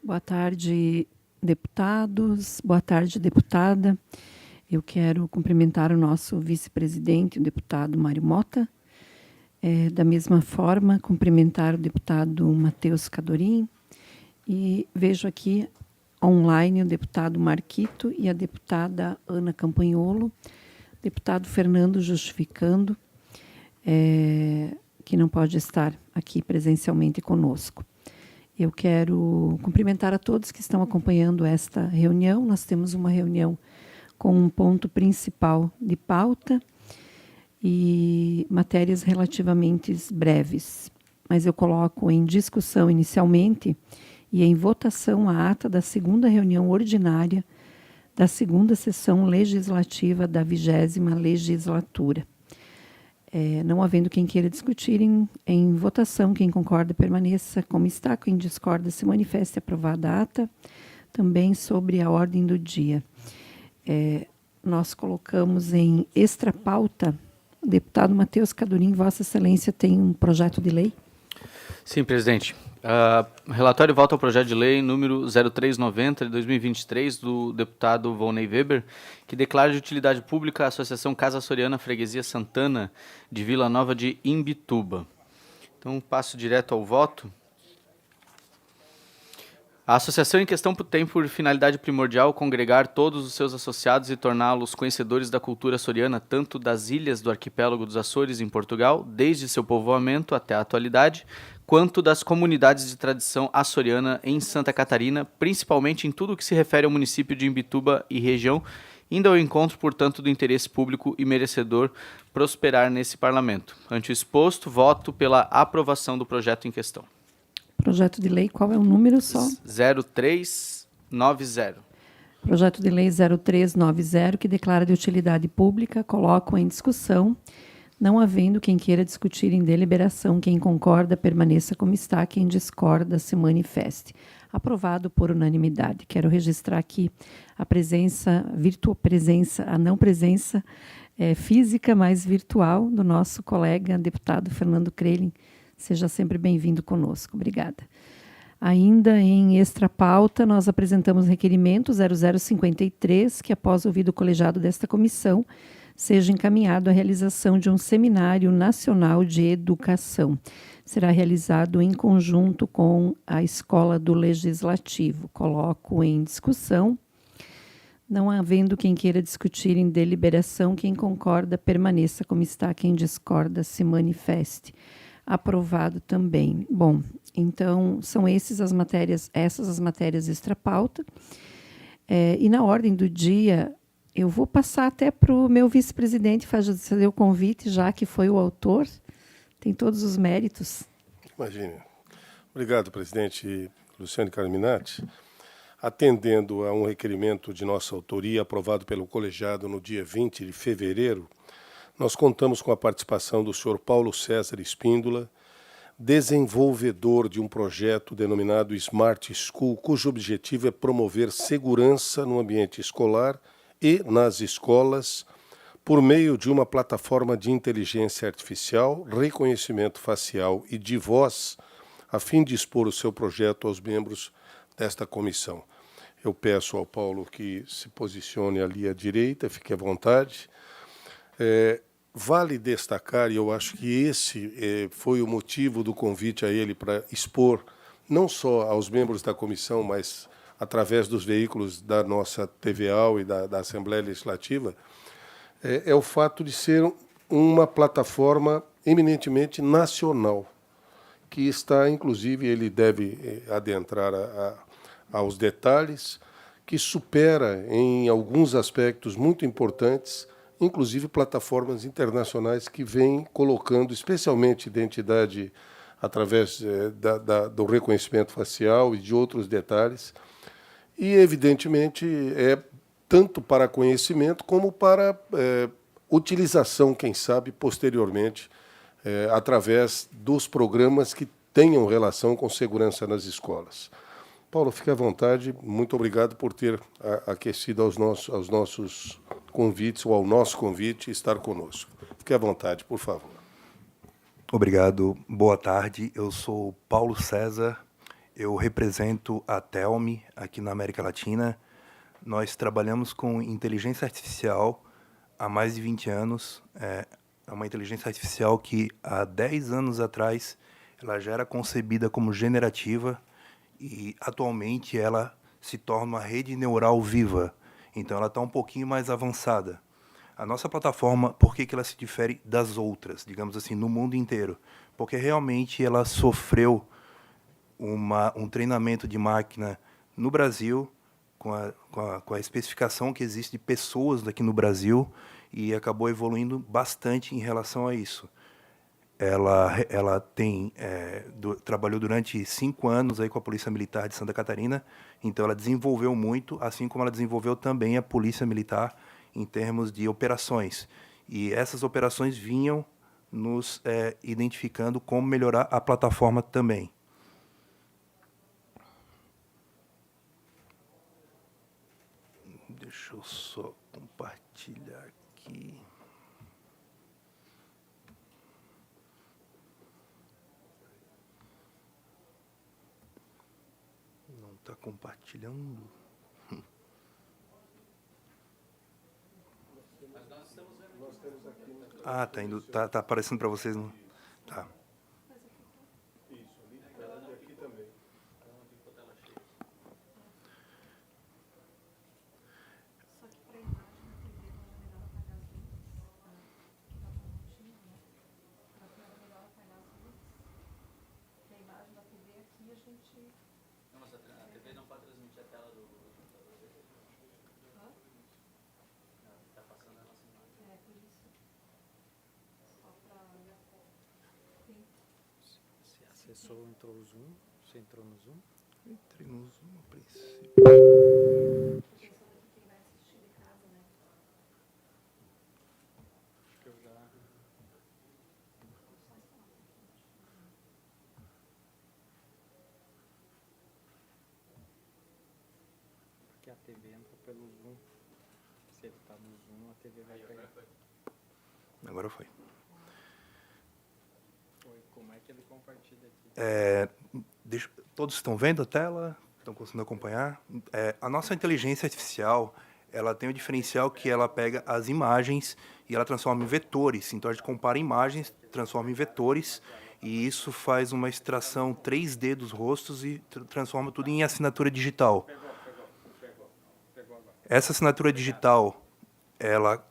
Boa tarde, deputados. Boa tarde, deputada. Eu quero cumprimentar o nosso vice-presidente, o deputado Mário Mota. Da mesma forma, cumprimentar o deputado Matheus Cadorim. E vejo aqui online o deputado Marquito e a deputada Ana Campanholo. Deputado Fernando justificando que não pode estar aqui presencialmente conosco. Eu quero cumprimentar a todos que estão acompanhando esta reunião. Nós temos uma reunião com um ponto principal de pauta e matérias relativamente breves. Mas eu coloco em discussão inicialmente e em votação a ata da segunda reunião ordinária da segunda sessão legislativa da 20ª legislatura. Não havendo quem queira discutir em votação, quem concorda permaneça como está, quem discorda se manifeste. Aprovada a ata. Também sobre a ordem do dia. Nós colocamos em extra pauta, o deputado Matheus Cadorim, Vossa Excelência tem um projeto de lei? Sim, presidente. Relatório volta ao projeto de lei número 0390 de 2023 do deputado Volney Weber, que declara de utilidade pública a Associação Casa Soriana Freguesia Santana de Vila Nova de Imbituba. Então, passo direto ao voto. A associação em questão tem por finalidade primordial congregar todos os seus associados e torná-los conhecedores da cultura açoriana, tanto das ilhas do arquipélago dos Açores em Portugal, desde seu povoamento até a atualidade, quanto das comunidades de tradição açoriana em Santa Catarina, principalmente em tudo o que se refere ao município de Imbituba e região, indo ao encontro, portanto, do interesse público e merecedor prosperar nesse parlamento. Ante o exposto, voto pela aprovação do projeto em questão. Projeto de lei, qual é o número só? 0390. Projeto de lei 0390, que declara de utilidade pública, coloco em discussão, não havendo quem queira discutir em deliberação, quem concorda permaneça como está, quem discorda se manifeste. Aprovado por unanimidade. Quero registrar aqui a presença, a não presença física, mas virtual, do nosso colega deputado Fernando Crelin. Seja sempre bem-vindo conosco. Obrigada. Ainda em extra pauta, nós apresentamos requerimento 0053, que após ouvido o colegiado desta comissão, seja encaminhado à realização de um seminário nacional de educação. Será realizado em conjunto com a Escola do Legislativo. Coloco em discussão. Não havendo quem queira discutir em deliberação, quem concorda permaneça como está, quem discorda se manifeste. Aprovado também. Bom, então são essas as matérias extra pauta. E na ordem do dia, eu vou passar até para o meu vice-presidente fazer o convite, já que foi o autor, tem todos os méritos. Imagine. Obrigado, presidente Luciane Carminati. Atendendo a um requerimento de nossa autoria, aprovado pelo colegiado no dia 20 de fevereiro, nós contamos com a participação do senhor Paulo César Espíndola, desenvolvedor de um projeto denominado Smart School, cujo objetivo é promover segurança no ambiente escolar e nas escolas por meio de uma plataforma de inteligência artificial, reconhecimento facial e de voz, a fim de expor o seu projeto aos membros desta comissão. Eu peço ao Paulo que se posicione ali à direita, fique à vontade. Vale destacar, e eu acho que esse foi o motivo do convite a ele para expor, não só aos membros da comissão, mas através dos veículos da nossa TVA e da Assembleia Legislativa, é o fato de ser uma plataforma eminentemente nacional, que está, inclusive, ele deve adentrar aos detalhes, que supera, em alguns aspectos muito importantes, inclusive plataformas internacionais que vêm colocando, especialmente identidade através do reconhecimento facial e de outros detalhes, e, evidentemente, tanto para conhecimento como para utilização, quem sabe, posteriormente, através dos programas que tenham relação com segurança nas escolas. Paulo, fique à vontade. Muito obrigado por ter aquecido aos nossos convites, ou ao nosso convite, estar conosco. Fique à vontade, por favor. Obrigado. Boa tarde. Eu sou Paulo César. Eu represento a Telme aqui na América Latina. Nós trabalhamos com inteligência artificial há mais de 20 anos. É uma inteligência artificial que, há 10 anos atrás, ela já era concebida como generativa e, atualmente, ela se torna uma rede neural viva. Então, ela está um pouquinho mais avançada. A nossa plataforma, por que ela se difere das outras, digamos assim, no mundo inteiro? Porque, realmente, ela sofreu um treinamento de máquina no Brasil, com a especificação que existe de pessoas aqui no Brasil, e acabou evoluindo bastante em relação a isso. Ela trabalhou durante 5 anos aí com a Polícia Militar de Santa Catarina, então ela desenvolveu muito, assim como ela desenvolveu também a Polícia Militar em termos de operações. E essas operações vinham nos identificando como melhorar a plataforma também. Deixa eu só compartilhar aqui. Não está compartilhando? Ah, tá indo, tá aparecendo para vocês, não? Tá. Acessou, entrou o Zoom. Você entrou no Zoom? Entrei no Zoom, a princípio. Que eu já... Porque a TV entra pelo Zoom. Se ele tá no Zoom, a TV vai pegar. Agora foi. Como é que ele compartilha aqui? Todos estão vendo a tela? Estão conseguindo acompanhar? A nossa inteligência artificial, ela tem o diferencial que ela pega as imagens e ela transforma em vetores. Então, a gente compara imagens, transforma em vetores, e isso faz uma extração 3D dos rostos e transforma tudo em assinatura digital. Essa assinatura digital, ela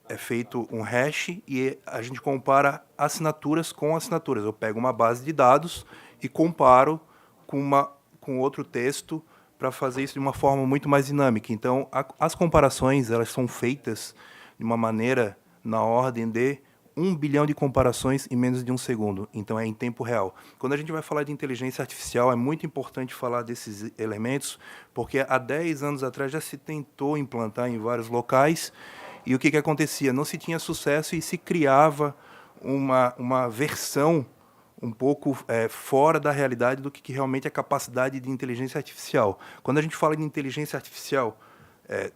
é feito um hash e a gente compara assinaturas com assinaturas. Eu pego uma base de dados e comparo com outro texto para fazer isso de uma forma muito mais dinâmica. Então, as comparações elas são feitas de uma maneira na ordem de 1 bilhão de comparações em menos de 1 segundo. Então, é em tempo real. Quando a gente vai falar de inteligência artificial, é muito importante falar desses elementos, porque há 10 anos atrás já se tentou implantar em vários locais. E o que acontecia? Não se tinha sucesso e se criava uma versão um pouco fora da realidade do que realmente é a capacidade de inteligência artificial. Quando a gente fala de inteligência artificial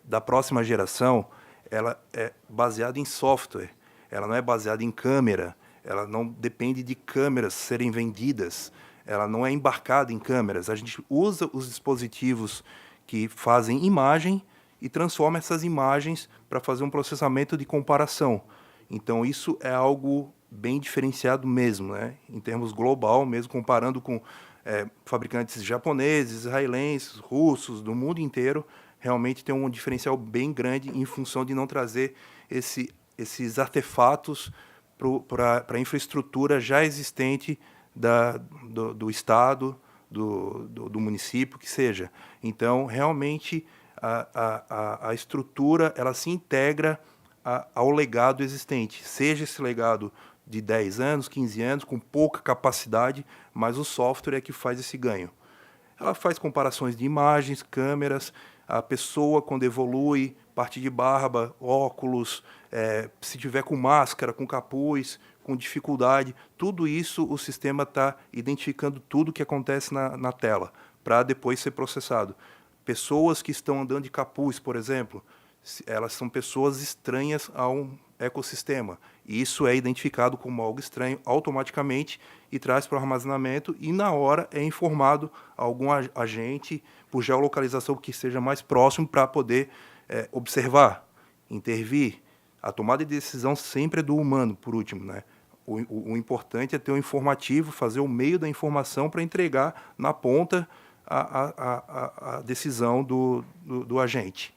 da próxima geração, ela é baseada em software, ela não é baseada em câmera, ela não depende de câmeras serem vendidas, ela não é embarcada em câmeras. A gente usa os dispositivos que fazem imagem e transforma essas imagens para fazer um processamento de comparação. Então, isso é algo bem diferenciado mesmo, né? Em termos global, mesmo comparando com fabricantes japoneses, israelenses, russos, do mundo inteiro, realmente tem um diferencial bem grande em função de não trazer esses artefatos para a infraestrutura já existente do Estado, do município, que seja. Então, realmente, a estrutura ela se integra ao legado existente, seja esse legado de 10 anos, 15 anos, com pouca capacidade, mas o software é que faz esse ganho. Ela faz comparações de imagens, câmeras, a pessoa quando evolui, parte de barba, óculos, se tiver com máscara, com capuz, com dificuldade, tudo isso o sistema está identificando tudo o que acontece na tela, para depois ser processado. Pessoas que estão andando de capuz, por exemplo, elas são pessoas estranhas ecossistema. E isso é identificado como algo estranho automaticamente e traz para o armazenamento e, na hora, é informado a algum agente por geolocalização que esteja mais próximo para poder observar, intervir. A tomada de decisão sempre é do humano, por último, né? O importante é ter o informativo, fazer o meio da informação para entregar na ponta a decisão do agente.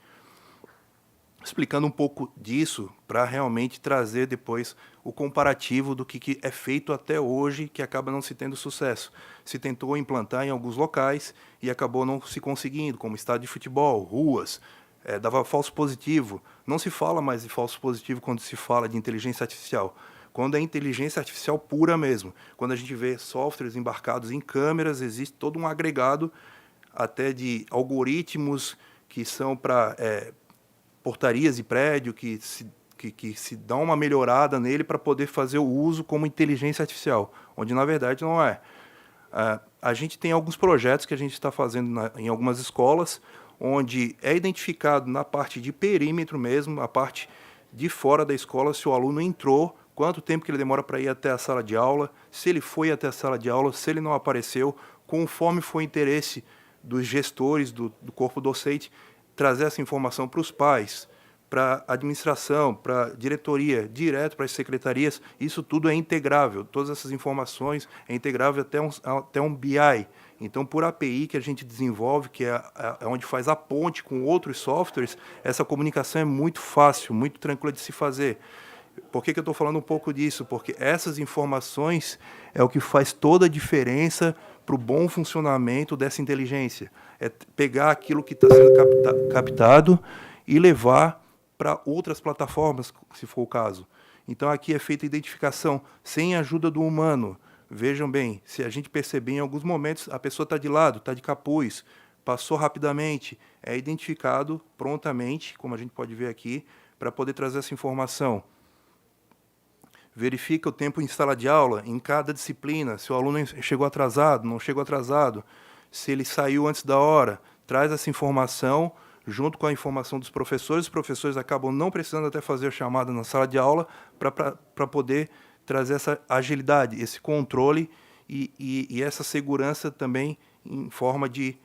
Explicando um pouco disso, para realmente trazer depois o comparativo do que é feito até hoje, que acaba não se tendo sucesso. Se tentou implantar em alguns locais e acabou não se conseguindo, como estádio de futebol, ruas, dava falso positivo. Não se fala mais de falso positivo quando se fala de inteligência artificial. Quando é inteligência artificial pura mesmo. Quando a gente vê softwares embarcados em câmeras, existe todo um agregado até de algoritmos que são para portarias de prédio, que se dá uma melhorada nele para poder fazer o uso como inteligência artificial, onde na verdade não é. A gente tem alguns projetos que a gente está fazendo em algumas escolas, onde é identificado na parte de perímetro mesmo, a parte de fora da escola, se o aluno entrou, quanto tempo que ele demora para ir até a sala de aula, se ele foi até a sala de aula, se ele não apareceu, conforme foi o interesse dos gestores do corpo docente, trazer essa informação para os pais, para a administração, para a diretoria, direto para as secretarias. Isso tudo é integrável, todas essas informações é integrável até um BI. Então, por API que a gente desenvolve, que é onde faz a ponte com outros softwares, essa comunicação é muito fácil, muito tranquila de se fazer. Por que eu estou falando um pouco disso? Porque essas informações é o que faz toda a diferença para o bom funcionamento dessa inteligência. É pegar aquilo que está sendo captado e levar para outras plataformas, se for o caso. Então, aqui é feita a identificação sem a ajuda do humano. Vejam bem, se a gente perceber em alguns momentos, a pessoa está de lado, está de capuz, passou rapidamente, é identificado prontamente, como a gente pode ver aqui, para poder trazer essa informação. Verifica o tempo em sala de aula, em cada disciplina, se o aluno chegou atrasado, não chegou atrasado, se ele saiu antes da hora, traz essa informação junto com a informação dos professores. Os professores acabam não precisando até fazer a chamada na sala de aula para poder trazer essa agilidade, esse controle e essa segurança também em forma de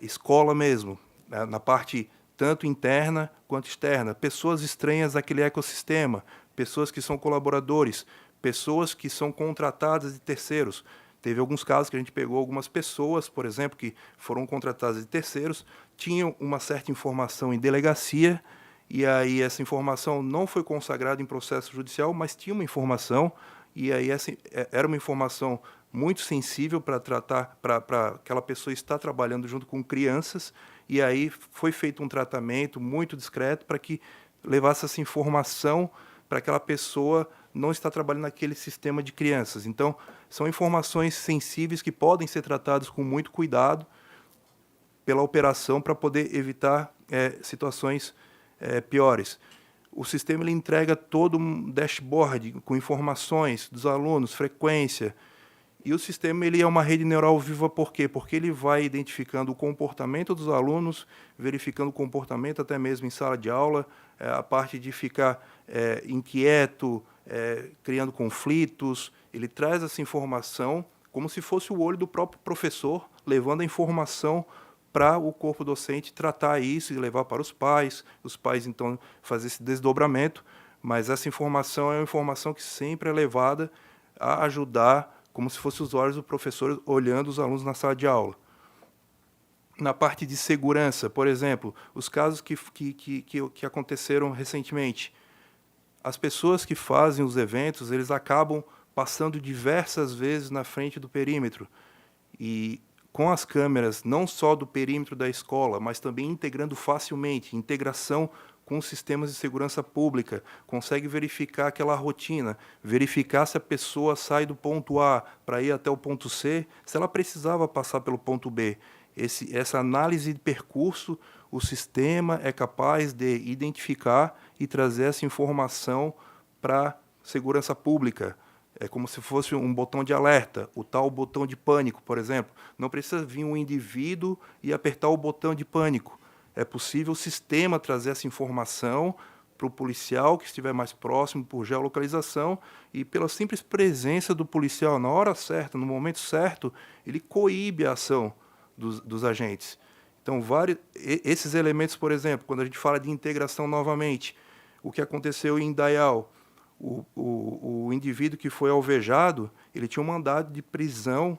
escola mesmo, né, na parte tanto interna quanto externa. Pessoas estranhas àquele ecossistema, pessoas que são colaboradores, pessoas que são contratadas de terceiros. Teve alguns casos que a gente pegou algumas pessoas, por exemplo, que foram contratadas de terceiros, tinham uma certa informação em delegacia, e aí essa informação não foi consagrada em processo judicial, mas tinha uma informação, e aí essa era uma informação muito sensível para tratar, para aquela pessoa estar trabalhando junto com crianças, e aí foi feito um tratamento muito discreto para que levasse essa informação para aquela pessoa não estar trabalhando naquele sistema de crianças. Então, são informações sensíveis que podem ser tratadas com muito cuidado pela operação para poder evitar situações piores. O sistema ele entrega todo um dashboard com informações dos alunos, frequência. E o sistema ele é uma rede neural viva por quê? Porque ele vai identificando o comportamento dos alunos, verificando o comportamento até mesmo em sala de aula, a parte de ficar inquieto, criando conflitos. Ele traz essa informação como se fosse o olho do próprio professor, levando a informação para o corpo docente tratar isso e levar para os pais então fazer esse desdobramento, mas essa informação é uma informação que sempre é levada a ajudar, como se fossem os olhos do professor olhando os alunos na sala de aula. Na parte de segurança, por exemplo, os casos que aconteceram recentemente, as pessoas que fazem os eventos, eles acabam passando diversas vezes na frente do perímetro, e com as câmeras, não só do perímetro da escola, mas também integrando facilmente, integração com os sistemas de segurança pública, consegue verificar aquela rotina, verificar se a pessoa sai do ponto A para ir até o ponto C, se ela precisava passar pelo ponto B. Essa análise de percurso, o sistema é capaz de identificar e trazer essa informação para a segurança pública. É como se fosse um botão de alerta, o tal botão de pânico, por exemplo. Não precisa vir um indivíduo e apertar o botão de pânico. É possível o sistema trazer essa informação para o policial que estiver mais próximo, por geolocalização, e pela simples presença do policial na hora certa, no momento certo, ele coíbe a ação dos agentes. Então, esses elementos, por exemplo, quando a gente fala de integração novamente, o que aconteceu em Indaial, o indivíduo que foi alvejado, ele tinha um mandado de prisão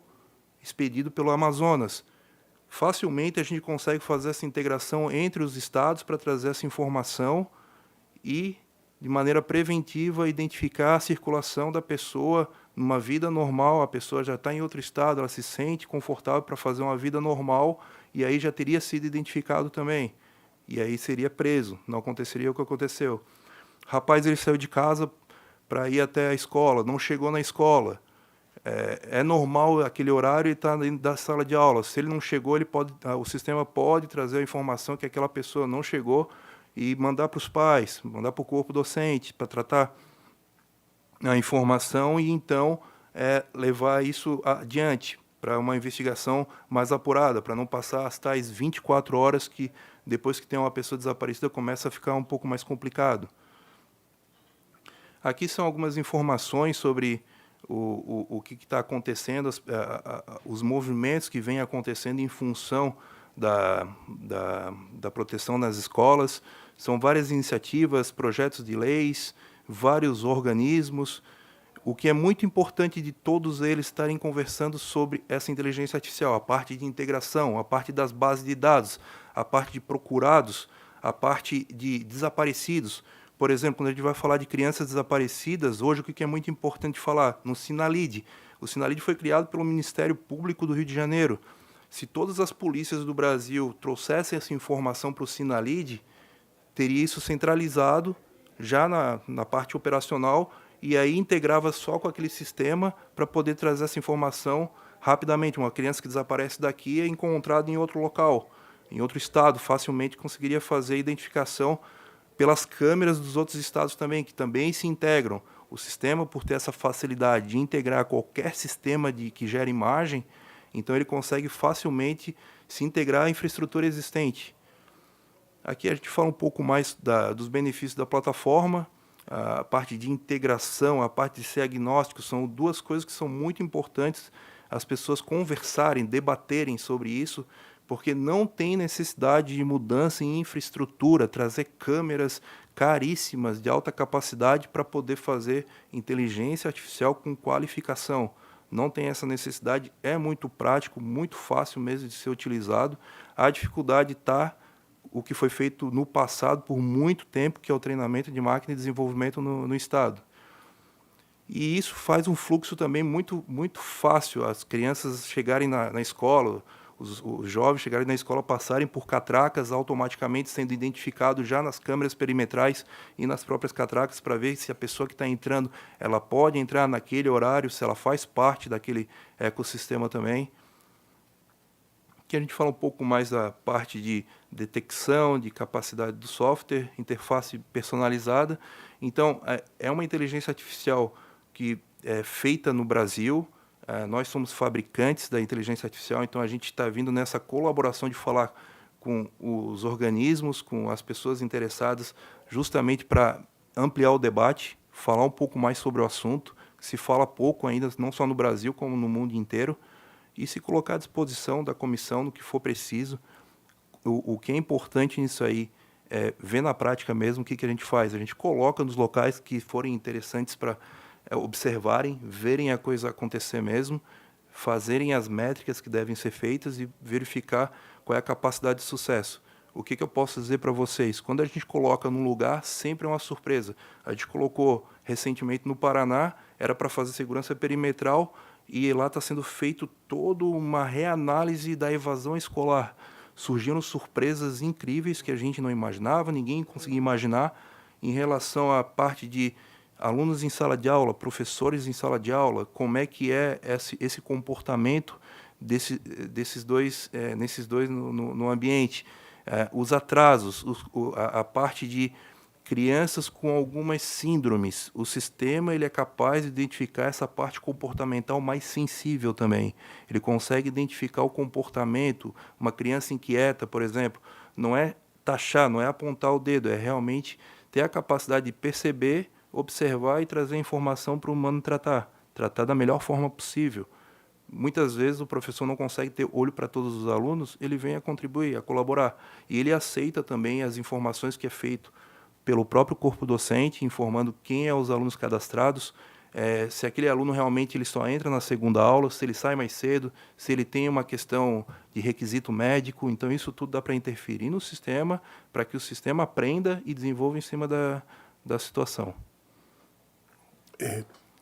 expedido pelo Amazonas. Facilmente a gente consegue fazer essa integração entre os estados para trazer essa informação e, de maneira preventiva, identificar a circulação da pessoa numa vida normal. A pessoa já está em outro estado, ela se sente confortável para fazer uma vida normal, e aí já teria sido identificado também. E aí seria preso, não aconteceria o que aconteceu. O rapaz, ele saiu de casa para ir até a escola, não chegou na escola. É normal aquele horário, ele está dentro da sala de aula. Se ele não chegou, o sistema pode trazer a informação que aquela pessoa não chegou e mandar para os pais, mandar para o corpo docente, para tratar a informação e, então, levar isso adiante para uma investigação mais apurada, para não passar as tais 24 horas que, depois que tem uma pessoa desaparecida, começa a ficar um pouco mais Aqui são algumas informações sobre o que está acontecendo, os movimentos que vêm acontecendo em função da proteção nas escolas. São várias iniciativas, projetos de leis, vários organismos. O que é muito importante de todos eles estarem conversando sobre essa inteligência artificial, a parte de integração, a parte das bases de dados, a parte de procurados, a parte de desaparecidos. Por exemplo, quando a gente vai falar de crianças desaparecidas, hoje o que é muito importante falar? No Sinalid. O Sinalid foi criado pelo Ministério Público do Rio de Janeiro. Se todas as polícias do Brasil trouxessem essa informação para o Sinalid, teria isso centralizado já na parte operacional, e aí integrava só com aquele sistema para poder trazer essa informação rapidamente. Uma criança que desaparece daqui é encontrada em outro local, em outro estado, facilmente conseguiria fazer a identificação pelas câmeras dos outros estados também, que também se integram. O sistema, por ter essa facilidade de integrar qualquer sistema que gera imagem, então ele consegue facilmente se integrar à infraestrutura existente. Aqui a gente fala um pouco mais dos benefícios da plataforma. A parte de integração, a parte de ser agnóstico, são duas coisas que são muito importantes as pessoas conversarem, debaterem sobre isso, porque não tem necessidade de mudança em infraestrutura, trazer câmeras caríssimas de alta capacidade para poder fazer inteligência artificial com qualificação. Não tem essa necessidade, é muito prático, muito fácil mesmo de ser utilizado. A dificuldade está o que foi feito no passado por muito tempo, que é o treinamento de máquina e desenvolvimento no Estado. E isso faz um fluxo também muito, muito fácil. As crianças chegarem na escola, os jovens chegarem na escola, passarem por catracas, automaticamente sendo identificados já nas câmeras perimetrais e nas próprias catracas, para ver se a pessoa que está entrando, ela pode entrar naquele horário, se ela faz parte daquele ecossistema também. Aqui a gente fala um pouco mais da parte de detecção, de capacidade do software, interface personalizada. Então, é uma inteligência artificial que é feita no Brasil. Nós somos fabricantes da inteligência artificial, então a gente está vindo nessa colaboração de falar com os organismos, com as pessoas interessadas, justamente para ampliar o debate, falar um pouco mais sobre o assunto, que se fala pouco ainda, não só no Brasil, como no mundo inteiro, e se colocar à disposição da comissão no que for preciso. O que é importante nisso aí é ver na prática mesmo o que a gente faz. A gente coloca nos locais que forem interessantes para observarem, verem a coisa acontecer mesmo, fazerem as métricas que devem ser feitas e verificar qual é a capacidade de sucesso. O que eu posso dizer para vocês? Quando a gente coloca num lugar, sempre é uma surpresa. A gente colocou recentemente no Paraná, era para fazer segurança perimetral, e lá está sendo feito toda uma reanálise da evasão escolar. Surgiram surpresas incríveis que a gente não imaginava, ninguém conseguia imaginar, em relação à parte de alunos em sala de aula, professores em sala de aula, como é que é esse comportamento nesses dois no ambiente. Os atrasos, a parte de crianças com algumas síndromes. O sistema ele é capaz de identificar essa parte comportamental mais sensível também. Ele consegue identificar o comportamento. Uma criança inquieta, por exemplo, não é taxar, não é apontar o dedo, é realmente ter a capacidade de perceber, observar e trazer informação para o humano tratar da melhor forma possível. Muitas vezes o professor não consegue ter olho para todos os alunos, ele vem a contribuir, a colaborar. E ele aceita também as informações que é feito pelo próprio corpo docente, informando quem é os alunos cadastrados, se aquele aluno realmente ele só entra na segunda aula, se ele sai mais cedo, se ele tem uma questão de requisito médico. Então, isso tudo dá para interferir no sistema, para que o sistema aprenda e desenvolva em cima da situação.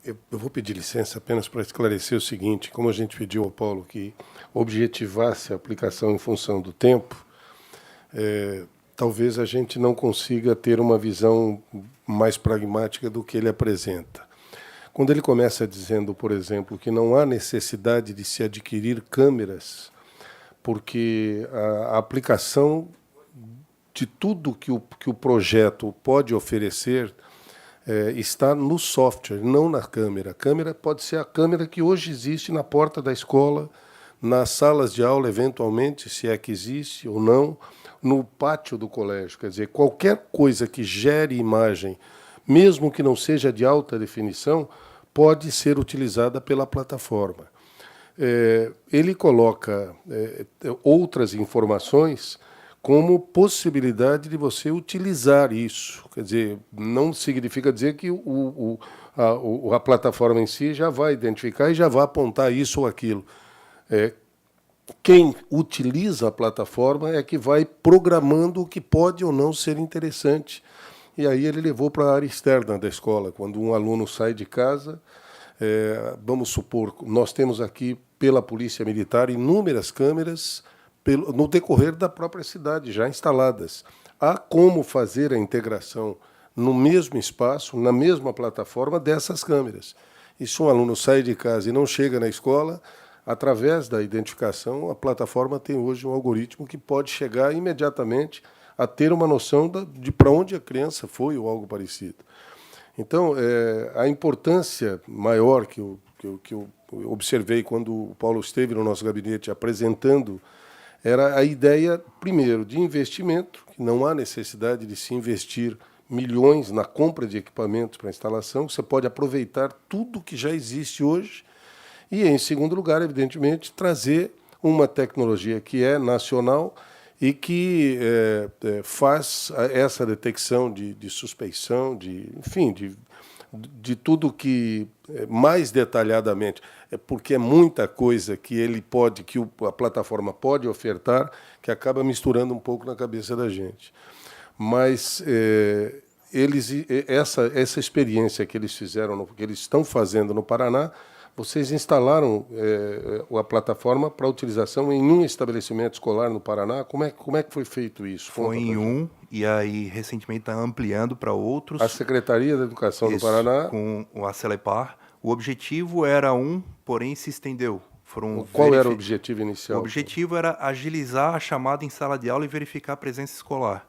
Eu vou pedir licença apenas para esclarecer o seguinte: como a gente pediu ao Paulo que objetivasse a aplicação em função do tempo, talvez a gente não consiga ter uma visão mais pragmática do que ele apresenta. Quando ele começa dizendo, por exemplo, que não há necessidade de se adquirir câmeras, porque a aplicação de tudo que o projeto pode oferecer está no software, não na câmera. A câmera pode ser a câmera que hoje existe na porta da escola, nas salas de aula, eventualmente, se é que existe ou não, no pátio do colégio. Quer dizer, qualquer coisa que gere imagem, mesmo que não seja de alta definição, pode ser utilizada pela plataforma. Ele coloca outras informações como possibilidade de você utilizar isso. Quer dizer, não significa dizer que a plataforma em si já vai identificar e já vai apontar isso ou aquilo. Quem utiliza a plataforma é que vai programando o que pode ou não ser interessante. E aí ele levou para a área externa da escola. Quando um aluno sai de casa, vamos supor, nós temos aqui, pela Polícia Militar, inúmeras câmeras no decorrer da própria cidade, já instaladas. Há como fazer a integração no mesmo espaço, na mesma plataforma dessas câmeras. E se um aluno sai de casa e não chega na escola, através da identificação, a plataforma tem hoje um algoritmo que pode chegar imediatamente a ter uma noção de para onde a criança foi ou algo parecido. Então, a importância maior que eu observei quando o Paulo esteve no nosso gabinete apresentando era a ideia, primeiro, de investimento, que não há necessidade de se investir milhões na compra de equipamentos para instalação, você pode aproveitar tudo que já existe hoje, e, em segundo lugar, evidentemente, trazer uma tecnologia que é nacional e que faz essa detecção de suspeição, enfim, de tudo que mais detalhadamente, porque é muita coisa que a plataforma pode ofertar, que acaba misturando um pouco na cabeça da gente. Mas essa experiência que eles fizeram, que eles estão fazendo no Paraná, vocês instalaram a plataforma para utilização em um estabelecimento escolar no Paraná. Como é que foi feito isso? Foi em um, e aí recentemente está ampliando para outros. A Secretaria da Educação do Paraná. Com a Celepar. O objetivo era porém se estendeu. Qual era o objetivo inicial? O objetivo era agilizar a chamada em sala de aula e verificar a presença escolar.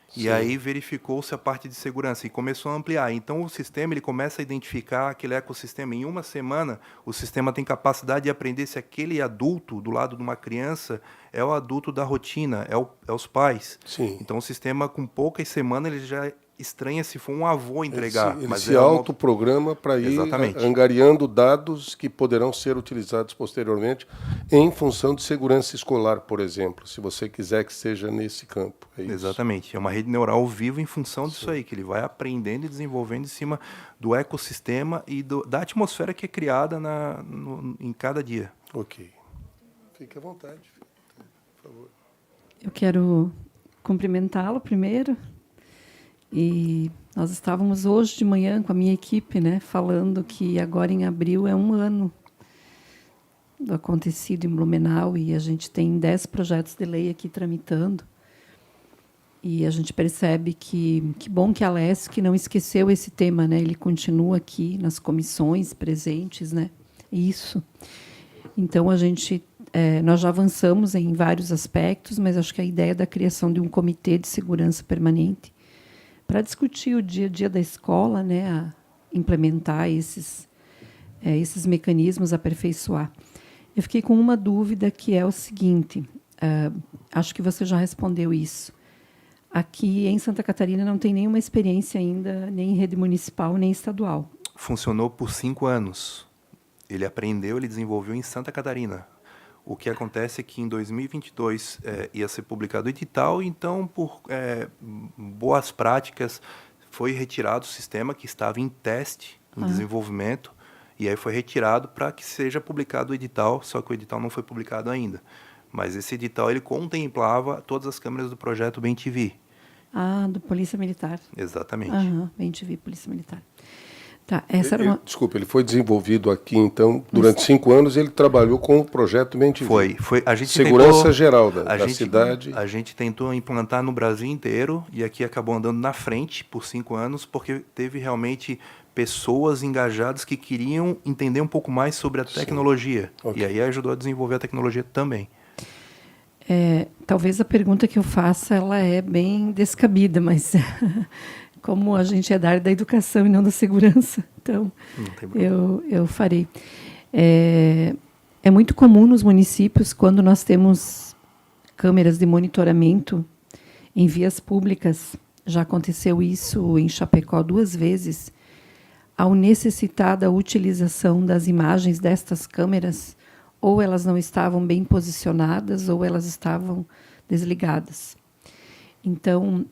Sim. E aí verificou-se a parte de segurança e começou a ampliar. Então, o sistema ele começa a identificar aquele ecossistema. Em uma semana, o sistema tem capacidade de aprender se aquele adulto do lado de uma criança é o adulto da rotina, é os pais. Sim. Então, o sistema, com poucas semanas, ele já estranha se for um avô entregar. Ele se autoprograma para ir angariando dados que poderão ser utilizados posteriormente em função de segurança escolar, por exemplo, se você quiser que seja nesse campo. É isso? Exatamente. É uma rede neural viva em função disso aí, que ele vai aprendendo e desenvolvendo em cima do ecossistema e da atmosfera que é criada em cada dia. Ok. Fique à vontade, por favor. Eu quero cumprimentá-lo primeiro. E nós estávamos hoje de manhã com a minha equipe, né, falando que agora em abril é 1 ano do acontecido em Blumenau e a gente tem 10 projetos de lei aqui tramitando. E a gente percebe que bom que a Alessio não esqueceu esse tema, né? Ele continua aqui nas comissões presentes, né? Isso. Então nós já avançamos em vários aspectos, mas acho que a ideia da criação de um comitê de segurança permanente para discutir o dia a dia da escola, né, a implementar esses mecanismos, aperfeiçoar. Eu fiquei com uma dúvida que é o seguinte, acho que você já respondeu isso. Aqui em Santa Catarina não tem nenhuma experiência ainda, nem em rede municipal, nem estadual. Funcionou por 5 anos. Ele aprendeu, ele desenvolveu em Santa Catarina. O que acontece é que em 2022 ia ser publicado o edital, então, por boas práticas, foi retirado o sistema que estava em teste, em desenvolvimento, e aí foi retirado para que seja publicado o edital, só que o edital não foi publicado ainda. Mas esse edital ele contemplava todas as câmeras do projeto BEM-TV. Ah, do Polícia Militar. Exatamente. Aham, BEM-TV, Polícia Militar. Tá, essa era uma... Desculpa, ele foi desenvolvido aqui, então, durante 5 anos ele trabalhou com o projeto BEM-TV. Foi. A gente Segurança tentou, geral da cidade. A gente tentou implantar no Brasil inteiro e aqui acabou andando na frente por 5 anos, porque teve realmente pessoas engajadas que queriam entender um pouco mais sobre a tecnologia. Ok. E aí ajudou a desenvolver a tecnologia também. Talvez a pergunta que eu faça ela é bem descabida, mas como a gente é da área da educação e não da segurança, então eu farei. É muito comum nos municípios, quando nós temos câmeras de monitoramento em vias públicas, já aconteceu isso em Chapecó 2 vezes, ao necessitar da utilização das imagens destas câmeras, ou elas não estavam bem posicionadas, ou elas estavam desligadas. Então,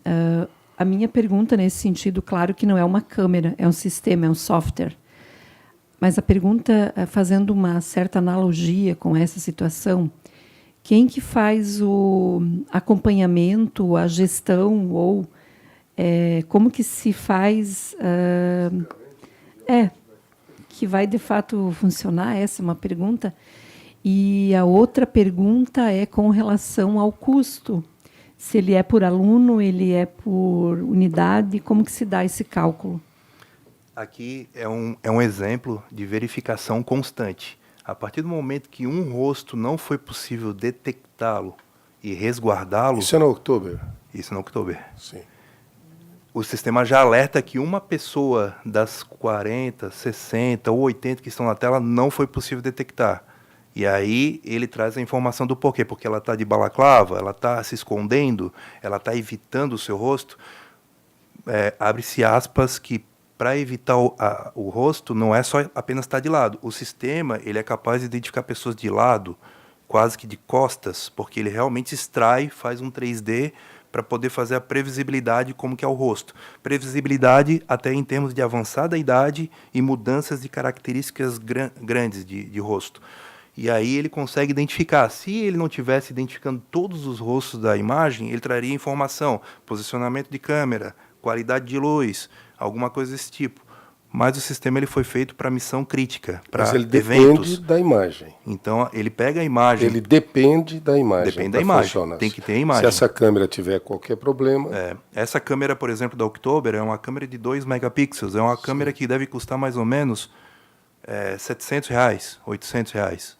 a minha pergunta nesse sentido, claro que não é uma câmera, é um sistema, é um software. Mas a pergunta, fazendo uma certa analogia com essa situação, quem que faz o acompanhamento, a gestão, ou como que se faz... que vai, de fato, funcionar? Essa é uma pergunta. E a outra pergunta é com relação ao custo. Se ele é por aluno, ele é por unidade, como que se dá esse cálculo? Aqui é um exemplo de verificação constante. A partir do momento que um rosto não foi possível detectá-lo e resguardá-lo... Isso é no Outubro? Isso é no Outubro. Sim. O sistema já alerta que uma pessoa das 40, 60 ou 80 que estão na tela não foi possível detectar. E aí ele traz a informação do porquê. Porque ela está de balaclava, ela está se escondendo, ela está evitando o seu rosto. Abre-se aspas que para evitar o rosto não é só apenas estar de lado. O sistema ele é capaz de identificar pessoas de lado, quase que de costas, porque ele realmente extrai, faz um 3D para poder fazer a previsibilidade como que é o rosto. Previsibilidade até em termos de avançada idade e mudanças de características grandes de rosto. E aí ele consegue identificar. Se ele não estivesse identificando todos os rostos da imagem, ele traria informação, posicionamento de câmera, qualidade de luz, alguma coisa desse tipo. Mas o sistema ele foi feito para missão crítica, para eventos. Mas ele depende da imagem. Então, ele pega a imagem... Ele depende da imagem. Depende da imagem. Funcionar. Tem que ter a imagem. Se essa câmera tiver qualquer problema... Essa câmera, por exemplo, da October, é uma câmera de 2 megapixels. É uma câmera que deve custar mais ou menos R$700, R$800.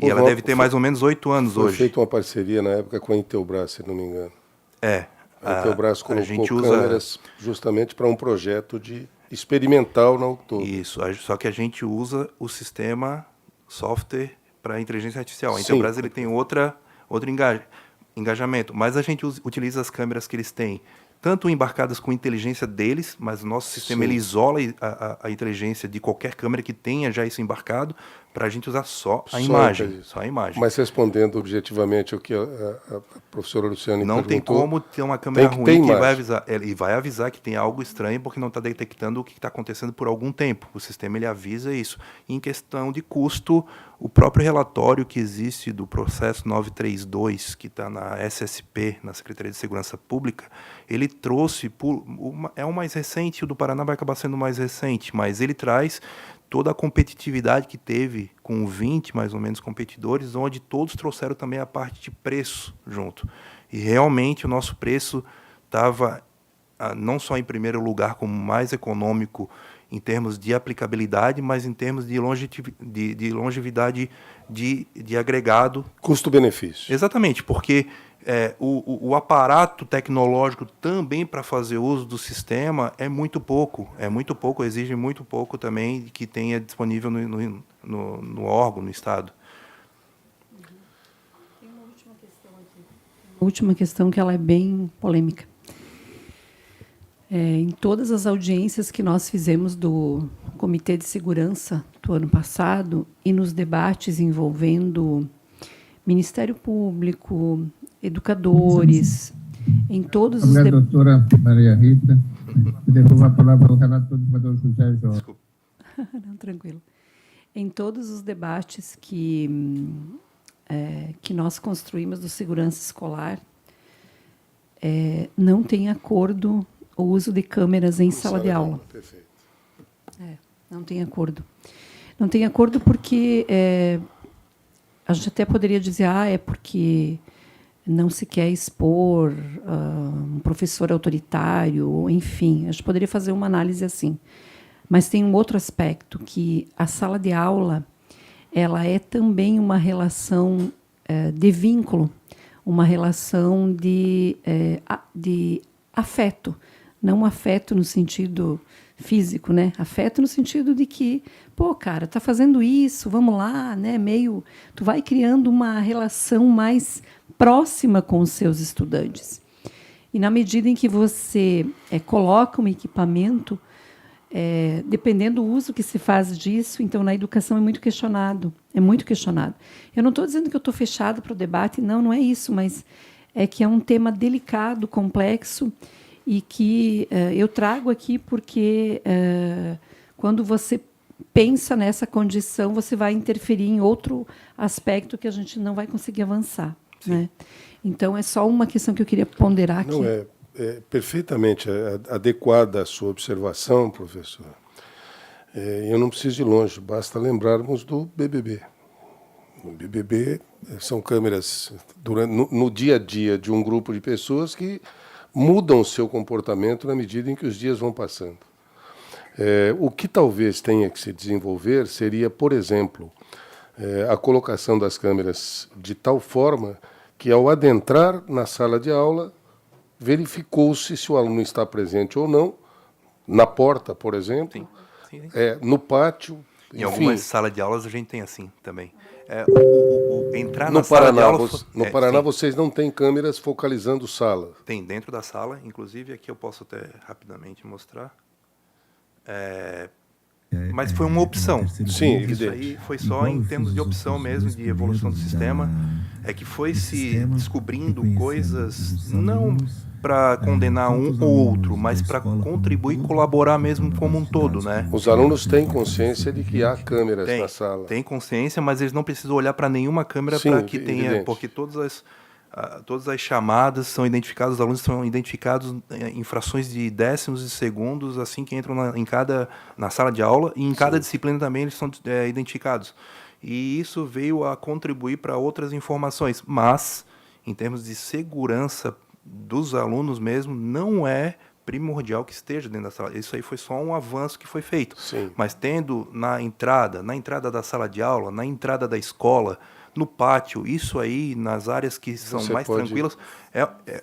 E ela deve ter mais ou menos 8 anos hoje. Foi feita uma parceria na época com a Intelbras, se não me engano. A Intelbras colocou câmeras justamente para um projeto experimental na October. Isso, só que a gente usa o sistema software para inteligência artificial. A Intelbras ele tem outro engajamento, mas a gente utiliza as câmeras que eles têm, tanto embarcadas com inteligência deles, mas o nosso sistema ele isola a inteligência de qualquer câmera que tenha já isso embarcado, para a gente usar só a imagem. Mas respondendo objetivamente o que a professora Luciane não perguntou... Não tem como ter uma câmera ruim que vai avisar. Ele vai avisar que tem algo estranho porque não está detectando o que está acontecendo por algum tempo. O sistema ele avisa isso. E em questão de custo, o próprio relatório que existe do processo 932, que está na SSP, na Secretaria de Segurança Pública, ele trouxe... é o mais recente, o do Paraná vai acabar sendo o mais recente, mas ele traz toda a competitividade que teve com 20, mais ou menos, competidores, onde todos trouxeram também a parte de preço junto. E realmente o nosso preço estava não só em primeiro lugar como mais econômico em termos de aplicabilidade, mas em termos de longevidade de agregado. Custo-benefício. Exatamente, porque o aparato tecnológico também para fazer uso do sistema é muito pouco, exige muito pouco também que tenha disponível no órgão, no Estado. Tem uma última questão aqui. Uma última questão que ela é bem polêmica. Em todas as audiências que nós fizemos do Comitê de Segurança do ano passado e nos debates envolvendo Ministério Público, educadores, em todos os Obrigado, doutora Maria Rita. Eu devolvo a palavra ao relator do vereador José Jorge. Desculpa. Não, tranquilo. Em todos os debates que nós construímos do segurança escolar, não tem acordo o uso de câmeras em sala de aula. Perfeito. Não tem acordo. Não tem acordo porque a gente até poderia dizer, é porque não se quer expor um professor autoritário, enfim, a gente poderia fazer uma análise assim. Mas tem um outro aspecto, que a sala de aula ela é também uma relação de vínculo, uma relação de afeto. Não afeto no sentido físico, né? Afeto no sentido de que, cara, tá fazendo isso, vamos lá, né? Tu vai criando uma relação mais próxima com os seus estudantes. E na medida em que você coloca um equipamento, dependendo do uso que se faz disso, então na educação é muito questionado. É muito questionado. Eu não estou dizendo que eu estou fechado para o debate, não é isso, mas é que é um tema delicado, complexo, e que eu trago aqui porque quando você pensa nessa condição, você vai interferir em outro aspecto que a gente não vai conseguir avançar. Né? Então, é só uma questão que eu queria ponderar aqui. Não, é perfeitamente adequada a sua observação, professor. Eu não preciso ir longe, basta lembrarmos do BBB. O BBB são câmeras no dia a dia de um grupo de pessoas que mudam o seu comportamento na medida em que os dias vão passando. O que talvez tenha que se desenvolver seria, por exemplo, a colocação das câmeras de tal forma que, ao adentrar na sala de aula, verificou-se se o aluno está presente ou não, na porta, por exemplo, Sim. no pátio. Em enfim. algumas salas de aulas a gente tem assim também. Entrar No na sala de Paraná, aula... no Paraná sim. vocês não têm câmeras focalizando sala. Tem dentro da sala, inclusive aqui eu posso até rapidamente mostrar. Mas foi uma opção. Sim, Isso evidente. aí foi só em termos de opção mesmo, de evolução do sistema. É que foi se descobrindo coisas, não para condenar um ou outro, mas para contribuir e colaborar mesmo como um todo, né? Os alunos têm consciência de que há câmeras na sala. Tem consciência, mas eles não precisam olhar para nenhuma câmera Sim, para que tenha, evidente. porque todas as chamadas são identificadas, os alunos são identificados em frações de décimos de segundos assim que entram na sala de aula, e em cada disciplina também eles são identificados. E isso veio a contribuir para outras informações, mas em termos de segurança dos alunos mesmo, não é primordial que esteja dentro da sala. Isso aí foi só um avanço que foi feito. Sim. Mas tendo na entrada da sala de aula, na entrada da escola, no pátio, isso aí, nas áreas que são Você mais pode- tranquilas,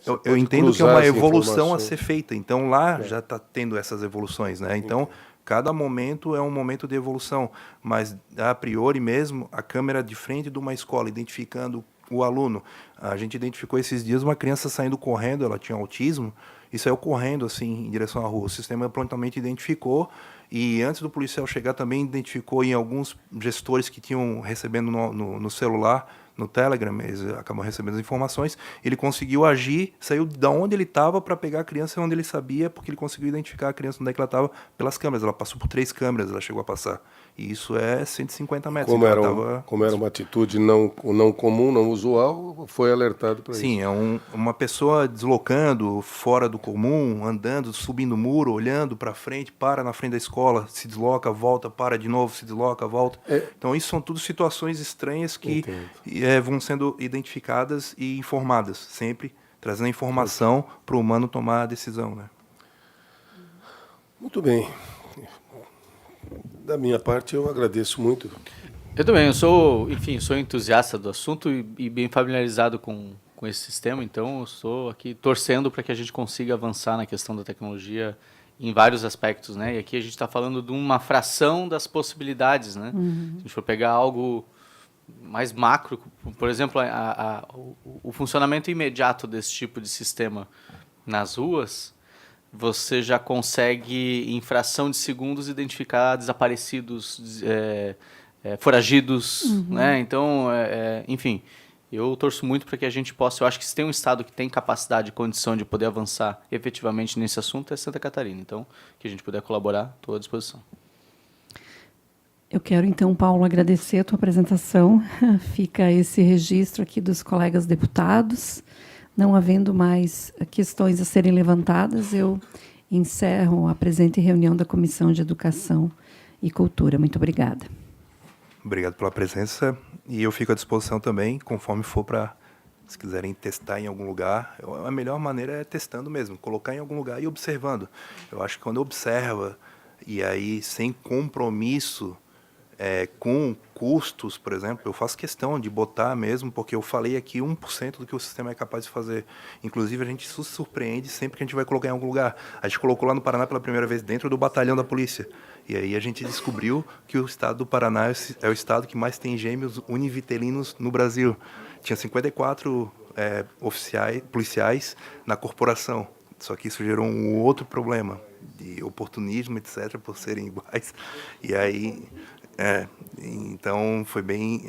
eu pode entendo que é cruzar uma as evolução a informações. ser feita. Então lá já está tendo essas evoluções, né? Então cada momento é um momento de evolução, mas a priori mesmo, a câmera de frente de uma escola, identificando o aluno. A gente identificou esses dias uma criança saindo correndo, ela tinha autismo, e saiu correndo assim em direção à rua. O sistema prontamente identificou, e antes do policial chegar também identificou em alguns gestores que tinham recebendo no celular, no Telegram, eles acabam recebendo as informações, ele conseguiu agir, saiu da onde ele estava para pegar a criança onde ele sabia, porque ele conseguiu identificar a criança onde é que ela estava pelas câmeras. Ela passou por 3 câmeras, ela chegou a passar. E isso é 150 metros. Como então era, ela tava... como era uma atitude não comum, não usual, foi alertado para isso. Sim, é uma pessoa deslocando fora do comum, andando, subindo o muro, olhando para frente, para na frente da escola, se desloca, volta, para de novo, se desloca, volta. Então, isso são tudo situações estranhas que vão sendo identificadas e informadas, sempre trazendo informação para o humano tomar a decisão. Né? Muito bem. Da minha parte, eu agradeço muito. Eu também, eu sou entusiasta do assunto e bem familiarizado com esse sistema, então eu estou aqui torcendo para que a gente consiga avançar na questão da tecnologia em vários aspectos, né? E aqui a gente está falando de uma fração das possibilidades, né? Se a gente for pegar algo mais macro, por exemplo, o funcionamento imediato desse tipo de sistema nas ruas você já consegue, em fração de segundos, identificar desaparecidos, foragidos, né? Então, enfim, eu torço muito para que a gente possa... Eu acho que se tem um estado que tem capacidade e condição de poder avançar efetivamente nesse assunto, é Santa Catarina. Então, que a gente puder colaborar, estou à disposição. Eu quero, então, Paulo, agradecer a tua apresentação. Fica esse registro aqui dos colegas deputados. Não havendo mais questões a serem levantadas, eu encerro a presente reunião da Comissão de Educação e Cultura. Muito obrigada. Obrigado pela presença e eu fico à disposição também, conforme for para, se quiserem testar em algum lugar, a melhor maneira é testando mesmo, colocar em algum lugar e observando. Eu acho que quando observa e aí sem compromisso com custos, por exemplo, eu faço questão de botar mesmo, porque eu falei aqui 1% do que o sistema é capaz de fazer. Inclusive, a gente se surpreende sempre que a gente vai colocar em algum lugar. A gente colocou lá no Paraná pela primeira vez dentro do batalhão da polícia. E aí a gente descobriu que o estado do Paraná é o estado que mais tem gêmeos univitelinos no Brasil. Tinha 54 policiais na corporação. Só que isso gerou um outro problema de oportunismo, etc., por serem iguais. E aí... então foi bem,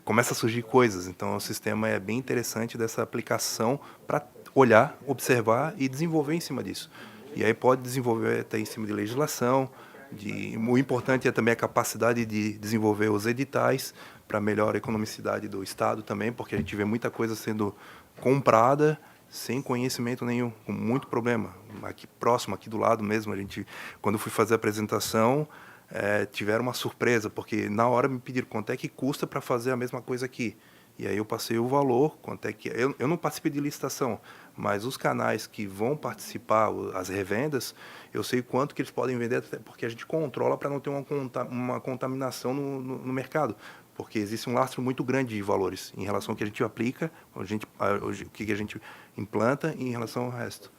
começa a surgir coisas, então o sistema é bem interessante dessa aplicação para olhar, observar e desenvolver em cima disso. E aí pode desenvolver até em cima de legislação, o importante é também a capacidade de desenvolver os editais para melhor economicidade do Estado também, porque a gente vê muita coisa sendo comprada sem conhecimento nenhum, com muito problema. Aqui próximo, aqui do lado mesmo, quando eu fui fazer a apresentação, tiveram uma surpresa, porque na hora me pediram quanto é que custa para fazer a mesma coisa aqui. E aí eu passei o valor, quanto é que... Eu não participei de licitação, mas os canais que vão participar, as revendas, eu sei quanto que eles podem vender, porque a gente controla para não ter uma contaminação no mercado. Porque existe um lastro muito grande de valores em relação ao que a gente aplica, o que a gente implanta em relação ao resto.